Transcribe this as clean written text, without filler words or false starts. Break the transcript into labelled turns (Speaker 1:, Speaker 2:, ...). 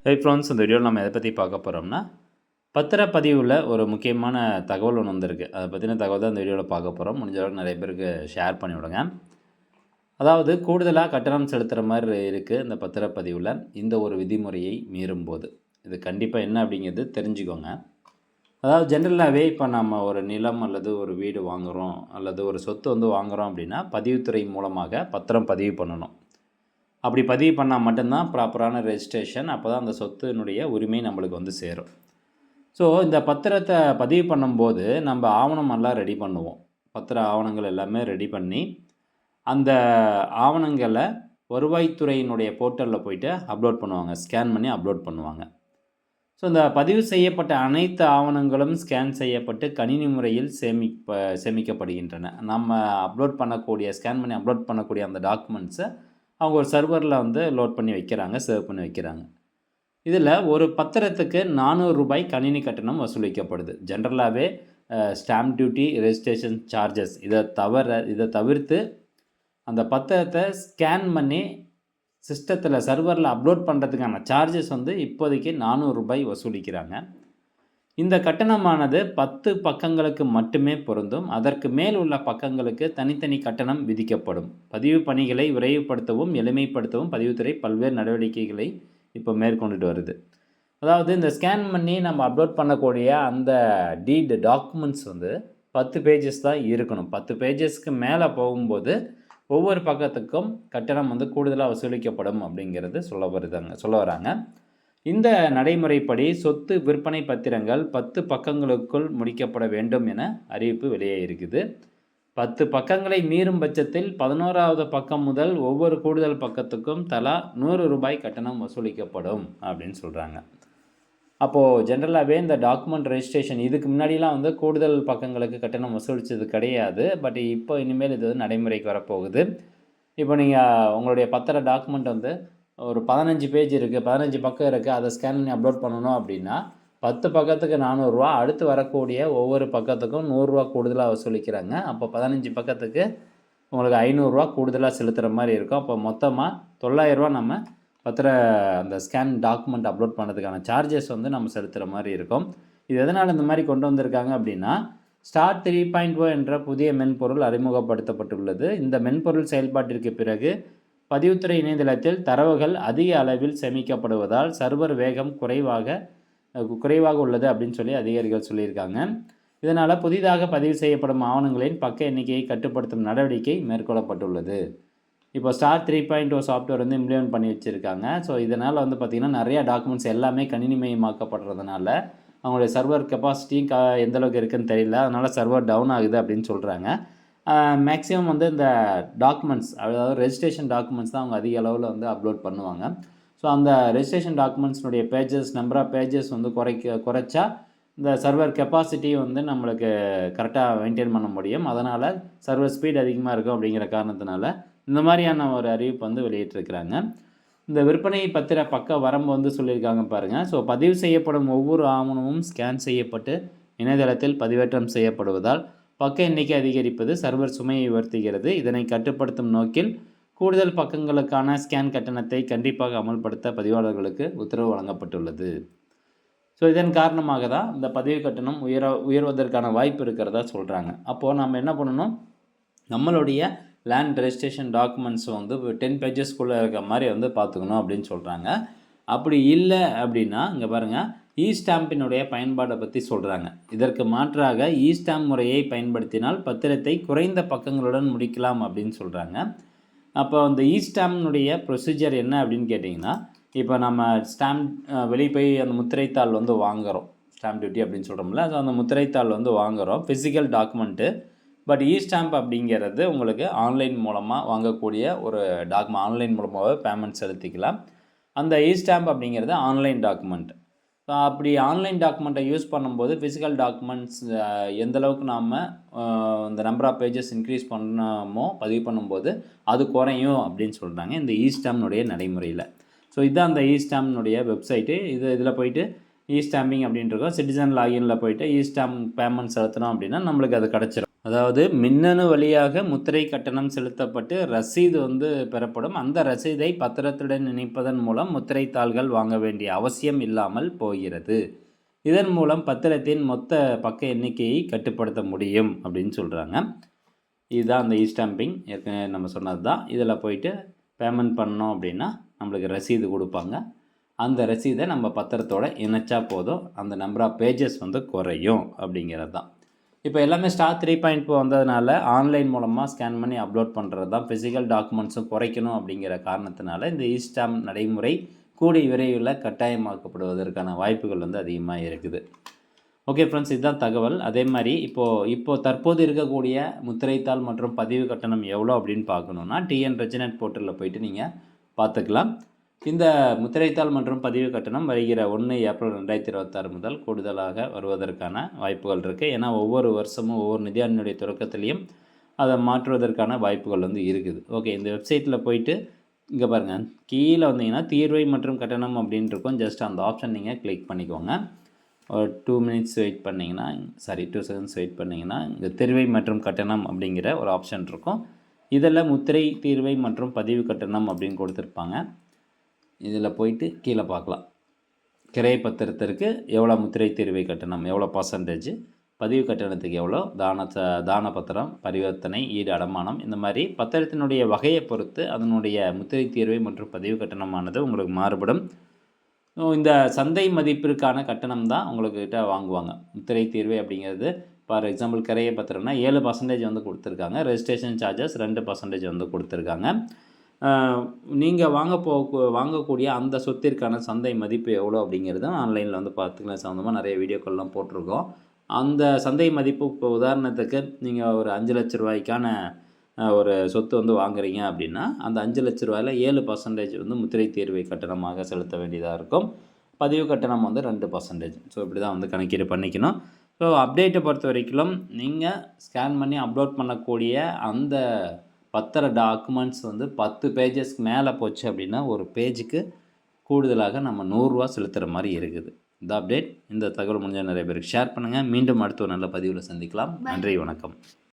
Speaker 1: Friends, இந்த வீடியோவில் நம்ம எதை பற்றி பார்க்க போகிறோம்னா, பத்திரப்பதிவில் ஒரு முக்கியமான தகவல் ஒன்று வந்திருக்கு. அதை பற்றின தகவல் தான் இந்த வீடியோவில் பார்க்க போகிறோம். முடிஞ்ச அளவுக்கு நிறைய பேருக்கு ஷேர் பண்ணிவிடுங்க. அதாவது கூடுதலாக கட்டணம் செலுத்துகிற மாதிரி இருக்குது இந்த பத்திரப்பதிவில், இந்த ஒரு விதிமுறையை மீறும்போது. இது கண்டிப்பாக என்ன அப்படிங்கிறது தெரிஞ்சுக்கோங்க. அதாவது ஜென்ரலாகவே இப்போ நம்ம ஒரு நிலம் அல்லது ஒரு வீடு வாங்குகிறோம் அல்லது ஒரு சொத்து வாங்குகிறோம் அப்படின்னா, பதிவுத்துறை மூலமாக பத்திரம் பதிவு பண்ணணும். அப்படி பதிவு பண்ணால் மட்டும்தான் ப்ராப்பரான ரெஜிஸ்ட்ரேஷன். அப்போ தான் அந்த சொத்தினுடைய உரிமை நம்மளுக்கு சேரும். ஸோ இந்த பத்திரத்தை பதிவு பண்ணும்போது நம்ம ஆவணமெல்லாம் ரெடி பண்ணுவோம். பத்திர ஆவணங்கள் எல்லாமே ரெடி பண்ணி அந்த ஆவணங்களை வருவாய்த்துறையினுடைய போர்ட்டலில் போய்ட்டு அப்லோட் பண்ணுவாங்க. ஸ்கேன் பண்ணி அப்லோட் பண்ணுவாங்க. ஸோ இந்த பதிவு செய்யப்பட்ட அனைத்து ஆவணங்களும் ஸ்கேன் செய்யப்பட்டு கணினி முறையில் சேமிக்கப்படுகின்றன. நம்ம ஸ்கேன் பண்ணி அப்லோட் பண்ணக்கூடிய அந்த டாக்குமெண்ட்ஸை அவங்க ஒரு சர்வரில் லோட் பண்ணி வைக்கிறாங்க, சேவ் பண்ணி வைக்கிறாங்க. இதில் ஒரு பத்திரத்துக்கு ரூ. 400 கணினி கட்டணம் வசூலிக்கப்படுது. ஜென்ரலாகவே ஸ்டாம்ப் டியூட்டி, ரெஜிஸ்ட்ரேஷன் சார்ஜஸ் இதை தவிர்த்து அந்த பத்திரத்தை ஸ்கேன் பண்ணி சிஸ்டத்தில் சர்வரில் அப்லோட் பண்ணுறதுக்கான சார்ஜஸ் இப்போதைக்கு ரூ. 400 வசூலிக்கிறாங்க. இந்த கட்டணமானது 10 பக்கங்களுக்கு மட்டுமே பொருந்தும். அதற்கு மேல் உள்ள பக்கங்களுக்கு தனித்தனி கட்டணம் விதிக்கப்படும். பதிவு பணிகளை விரைவுபடுத்தவும் எளிமைப்படுத்தவும் பதிவுத்துறை பல்வேறு நடவடிக்கைகளை இப்போ மேற்கொண்டுட்டு வருது. அதாவது இந்த ஸ்கேன் பண்ணி நம்ம அப்லோட் பண்ணக்கூடிய அந்த டீட் டாக்குமெண்ட்ஸ் 10 பேஜஸ் தான் இருக்கணும். 10 பேஜஸ்க்கு மேலே போகும்போது ஒவ்வொரு பக்கத்துக்கும் கட்டணம் கூடுதலாக வசூலிக்கப்படும் அப்படிங்கிறது சொல்ல வராங்க. இந்த நடைமுறைப்படி சொத்து விற்பனை பத்திரங்கள் 10 பக்கங்களுக்குள் முடிக்கப்பட வேண்டும் என அறிவிப்பு வெளியே இருக்குது. 10 பக்கங்களை மீறும் பட்சத்தில் 11வது பக்கம் முதல் ஒவ்வொரு கூடுதல் பக்கத்துக்கும் தலா ரூ. 100 கட்டணம் வசூலிக்கப்படும் அப்படின்னு சொல்கிறாங்க. அப்போது ஜென்ரலாகவே இந்த டாக்குமெண்ட் ரெஜிஸ்ட்ரேஷன் இதுக்கு முன்னாடிலாம் கூடுதல் பக்கங்களுக்கு கட்டணம் வசூலித்தது கிடையாது. பட் இப்போ இனிமேல் இது நடைமுறைக்கு வரப்போகுது. இப்போ நீங்கள் உங்களுடைய பத்திர டாக்குமெண்ட் ஒரு 15 பேஜ் இருக்குது, 15 பக்கம் இருக்குது, அதை ஸ்கேன் பண்ணி அப்லோட் பண்ணணும் அப்படின்னா 10 பக்கத்துக்கு ரூ. 400, அடுத்து வரக்கூடிய ஒவ்வொரு பக்கத்துக்கும் ரூ. 100 கூடுதலாக வசூலிக்கிறாங்க. அப்போ 15 பக்கத்துக்கு உங்களுக்கு ரூ. 500 கூடுதலாக செலுத்துகிற மாதிரி இருக்கும். அப்போ மொத்தமாக ரூ. 900 நம்ம அந்த ஸ்கேன் டாக்குமெண்ட் அப்லோட் பண்ணுறதுக்கான சார்ஜஸ் நம்ம செலுத்துகிற மாதிரி இருக்கும். இது எதனால் இந்த மாதிரி கொண்டு வந்திருக்காங்க அப்படின்னா, ஸ்டார்ட் 3.0 என்ற புதிய மென்பொருள் அறிமுகப்படுத்தப்பட்டுள்ளது. இந்த மென்பொருள் செயல்பாட்டிற்கு பிறகு பதிவுத்துறை இணையதளத்தில் தரவுகள் அதிக அளவில் சேமிக்கப்படுவதால் சர்வர் வேகம் குறைவாக உள்ளது அப்படின்னு சொல்லி அதிகாரிகள் சொல்லியிருக்காங்க. இதனால் புதிதாக பதிவு செய்யப்படும் ஆவணங்களின் பக்க எண்ணிக்கையை கட்டுப்படுத்தும் நடவடிக்கை மேற்கொள்ளப்பட்டுள்ளது. இப்போ ஸ்டார் 3.0 சாஃப்ட்வேர் இம்ப்ளிமெண்ட் பண்ணி வச்சுருக்காங்க. ஸோ இதனால் பார்த்திங்கன்னா நிறையா டாக்குமெண்ட்ஸ் எல்லாமே கணினிமயமாக்கப்படுறதுனால அவங்களுடைய சர்வர் கெப்பாசிட்டி எந்தளவுக்கு இருக்குதுன்னு தெரியல. அதனால் சர்வர் டவுன் ஆகுது அப்படின்னு சொல்கிறாங்க. மேக்ஸிமம் இந்த டாக்குமெண்ட்ஸ், அதாவது ரெஜிஸ்ட்ரேஷன் டாக்குமெண்ட்ஸ் தான் அவங்க அதிக அளவில் அப்லோட் பண்ணுவாங்க. ஸோ அந்த ரெஜிஸ்ட்ரேஷன் டாக்குமெண்ட்ஸ்னுடைய நம்பர் ஆஃப் பேஜஸ் குறைச்சா இந்த சர்வர் கெப்பாசிட்டி நம்மளுக்கு கரெக்டாக மெயின்டைன் பண்ண முடியும். அதனால் சர்வர் ஸ்பீட் அதிகமாக இருக்கும் அப்படிங்கிற காரணத்தினால இந்த மாதிரியான ஒரு அறிவிப்பு வெளியிட்டிருக்கிறாங்க. இந்த விற்பனை பத்திர பக்க வரம்பு சொல்லியிருக்காங்க பாருங்கள். ஸோ பதிவு செய்யப்படும் ஒவ்வொரு ஆவணமும் ஸ்கேன் செய்யப்பட்டு இணையதளத்தில் பதிவேற்றம் செய்யப்படுவதால் பக்க எண்ணிக்கை அதிகரிப்பது சர்வர் சுமையை உயர்த்துகிறது. இதனை கட்டுப்படுத்தும் நோக்கில் கூடுதல் பக்கங்களுக்கான ஸ்கேன் கட்டணத்தை கண்டிப்பாக அமல்படுத்த பதிவாளர்களுக்கு உத்தரவு வழங்கப்பட்டுள்ளது. ஸோ இதன் காரணமாக தான் இந்த பதிவு கட்டணம் உயர்வதற்கான வாய்ப்பு இருக்கிறதா சொல்கிறாங்க. அப்போது நம்ம என்ன பண்ணணும், நம்மளுடைய லேண்ட் ரெஜிஸ்ட்ரேஷன் டாக்குமெண்ட்ஸ் 10 பேஜஸ்க்குள்ளே இருக்க மாதிரி பார்த்துக்கணும் அப்படின்னு சொல்கிறாங்க. அப்படி இல்லை அப்படின்னா இங்கே பாருங்கள், ஸ்டாம்பினுடைய பயன்பாடை பற்றி சொல்கிறாங்க. இதற்கு மாற்றாக ஸ்டாம்ப் முறையை பயன்படுத்தினால் பத்திரத்தை குறைந்த பக்கங்களுடன் முடிக்கலாம் அப்படின்னு சொல்கிறாங்க. அப்போ அந்த ஸ்டாம்பினுடைய ப்ரொசீஜர் என்ன அப்படின்னு கேட்டிங்கன்னா, இப்போ நம்ம ஸ்டாம்ப் வெளியே போய் அந்த முத்திரைத்தாள் வாங்குகிறோம், ஸ்டாம்ப் டியூட்டி அப்படின்னு சொல்கிறோம்ல. ஸோ அந்த முத்திரைத்தாள் வாங்குகிறோம், ஃபிசிக்கல் டாக்குமெண்ட்டு. பட் ஸ்டாம்ப் அப்படிங்கிறது உங்களுக்கு ஆன்லைன் மூலமாக வாங்கக்கூடிய ஒரு ஆன்லைன் மூலமாகவே பேமெண்ட் செலுத்திக்கலாம். அந்த ஸ்டாம்ப் அப்படிங்கிறது ஆன்லைன் டாக்குமெண்ட். ஸோ அப்படி ஆன்லைன் டாக்குமெண்ட்டை யூஸ் பண்ணும்போது ஃபிசிக்கல் டாக்குமெண்ட்ஸ் எந்தளவுக்கு நாம் இந்த நம்பர் ஆஃப் பேஜஸ் இன்க்ரீஸ் பண்ணமோ பதிவு பண்ணும்போது அது குறையும் அப்படின்னு சொல்கிறாங்க இந்த ஸ்டாம்ப்னுடைய நடைமுறையில். ஸோ இதுதான் அந்த ஸ்டாம்ப்னுடைய வெப்சைட்டு. இதில் போய்ட்டு ஸ்டாம்பிங் அப்படின்ட்டு சிட்டிசன் லாகினில் போய்ட்டு ஸ்டாம்ப் பேமெண்ட் செலுத்தினோம் அப்படின்னா நம்மளுக்கு அது கிடச்சிரும். அதாவது மின்னணு வழியாக முத்திரை கட்டணம் செலுத்தப்பட்டு ரசீது வந்து பெறப்படும். அந்த ரசீதை பத்திரத்துடன் இணைப்பதன் மூலம் முத்திரை தாள்கள் வாங்க வேண்டிய அவசியம் இல்லாமல் போகிறது. இதன் மூலம் பத்திரத்தின் மொத்த பக்க எண்ணிக்கையை கட்டுப்படுத்த முடியும் அப்படின்னு சொல்கிறாங்க. இதுதான் அந்த ஸ்டாம்பிங், ஏற்கனவே நம்ம சொன்னது தான். இதில் போயிட்டு பேமெண்ட் பண்ணோம் அப்படின்னா நம்மளுக்கு ரசீது கொடுப்பாங்க. அந்த ரசீதை நம்ம பத்திரத்தோடு இணைச்சா போதும், அந்த நம்பர் ஆஃப் பேஜஸ் வந்து குறையும் அப்படிங்கிறது தான். இப்போ எல்லாமே ஸ்டார் 3.4 வந்ததுனால ஆன்லைன் மூலமாக ஸ்கேன் பண்ணி அப்லோட் பண்ணுறது தான். ஃபிசிக்கல் டாக்குமெண்ட்ஸும் குறைக்கணும் அப்படிங்கிற காரணத்தினால இந்த ஸ்டாம்ப் நடைமுறை கூடிய விரைவில் கட்டாயமாக்கப்படுவதற்கான வாய்ப்புகள் வந்து அதிகமாக இருக்குது. ஓகே ஃப்ரெண்ட்ஸ், இதுதான் தகவல். அதே மாதிரி இப்போது தற்போது இருக்கக்கூடிய முத்திரைத்தாள் மற்றும் பதிவு கட்டணம் எவ்வளோ அப்படின்னு பார்க்கணுன்னா டிஎன் ரெஜினெட் போர்ட்டலில் போயிட்டு நீங்கள் பார்த்துக்கலாம். இந்த முத்திரைத்தாள் மற்றும் பதிவு கட்டணம் வருகிற 1 ஏப்ரல் 2026 முதல் கூடுதலாக வருவதற்கான வாய்ப்புகள் இருக்குது. ஏன்னா ஒவ்வொரு வருஷமும் ஒவ்வொரு நிதியாண்டினுடைய தொடக்கத்துலேயும் அதை மாற்றுவதற்கான வாய்ப்புகள் வந்து இருக்குது. ஓகே, இந்த வெப்சைட்டில் போயிட்டு இங்கே பாருங்கள், கீழே வந்தீங்கன்னா தீர்வை மற்றும் கட்டணம் அப்படின்னு இருக்கும். ஜஸ்ட் அந்த ஆப்ஷன் நீங்கள் கிளிக் பண்ணிக்கோங்க. ஒரு 2 மினிட்ஸ் வெயிட் பண்ணிங்கன்னா 2 செகண்ட்ஸ் வெயிட் பண்ணிங்கன்னா இங்கே தீர்வை மற்றும் கட்டணம் அப்படிங்கிற ஒரு ஆப்ஷன் இருக்கும். இதில் முத்திரை தீர்வை மற்றும் பதிவு கட்டணம் அப்படின்னு கொடுத்துருப்பாங்க. இதில் போயிட்டு கீழே பார்க்கலாம், கிரை பத்திரத்திற்கு எவ்வளோ முத்திரை தீர்வை கட்டணம், எவ்வளோ பர்சன்டேஜ், பதிவு கட்டணத்துக்கு எவ்வளோ, தான பத்திரம், பரிவர்த்தனை, ஈடு அடமானம், இந்த மாதிரி பத்திரத்தினுடைய வகையை பொறுத்து அதனுடைய முத்திரை தீர்வை மற்றும் பதிவு கட்டணமானது உங்களுக்கு மாறுபடும். இந்த சந்தை மதிப்பிற்கான கட்டணம் தான் உங்கள்கிட்ட வாங்குவாங்க. முத்திரை தீர்வை அப்படிங்கிறது ஃபார் எக்ஸாம்பிள் கிரைய பத்திரம்னா 7% வந்து கொடுத்துருக்காங்க. ரெஜிஸ்ட்ரேஷன் சார்ஜஸ் 2% வந்து கொடுத்துருக்காங்க. நீங்கள் வாங்கக்கூடிய அந்த சொத்திற்கான சந்தை மதிப்பு எவ்வளோ அப்படிங்கிறது ஆன்லைனில் வந்து பார்த்துக்கலாம். சம்மந்தமாக நிறைய வீடியோக்கள்லாம் போட்டிருக்கோம். அந்த சந்தை மதிப்பு இப்போ உதாரணத்துக்கு நீங்கள் ஒரு 5 லட்ச ரூபாய்க்கான ஒரு சொத்து வந்து வாங்குறீங்க அப்படின்னா அந்த 5 லட்ச ரூபாயில் 7% வந்து முத்திரை தீர்வை கட்டணமாக செலுத்த வேண்டியதாக இருக்கும். பதிவு கட்டணம் வந்து 2%. ஸோ இப்படி தான் வந்து கணக்கீடு பண்ணிக்கணும். ஸோ அப்டேட்டை பொறுத்த வரைக்கும் நீங்கள் ஸ்கேன் பண்ணி அப்லோட் பண்ணக்கூடிய அந்த பத்திர டாக்குமெண்ட்ஸ் வந்து 10 பேஜஸ்க்கு மேலே போச்சு அப்படின்னா ஒரு பேஜுக்கு கூடுதலாக நம்ம 100 ரூபா செலுத்துகிற மாதிரி இருக்குது. இந்த அப்டேட், இந்த தகவல் முடிஞ்சால் நிறைய பேருக்கு ஷேர் பண்ணுங்கள். மீண்டும் அடுத்த ஒரு நல்ல பதிவில் சந்திக்கலாம். நன்றி, வணக்கம்.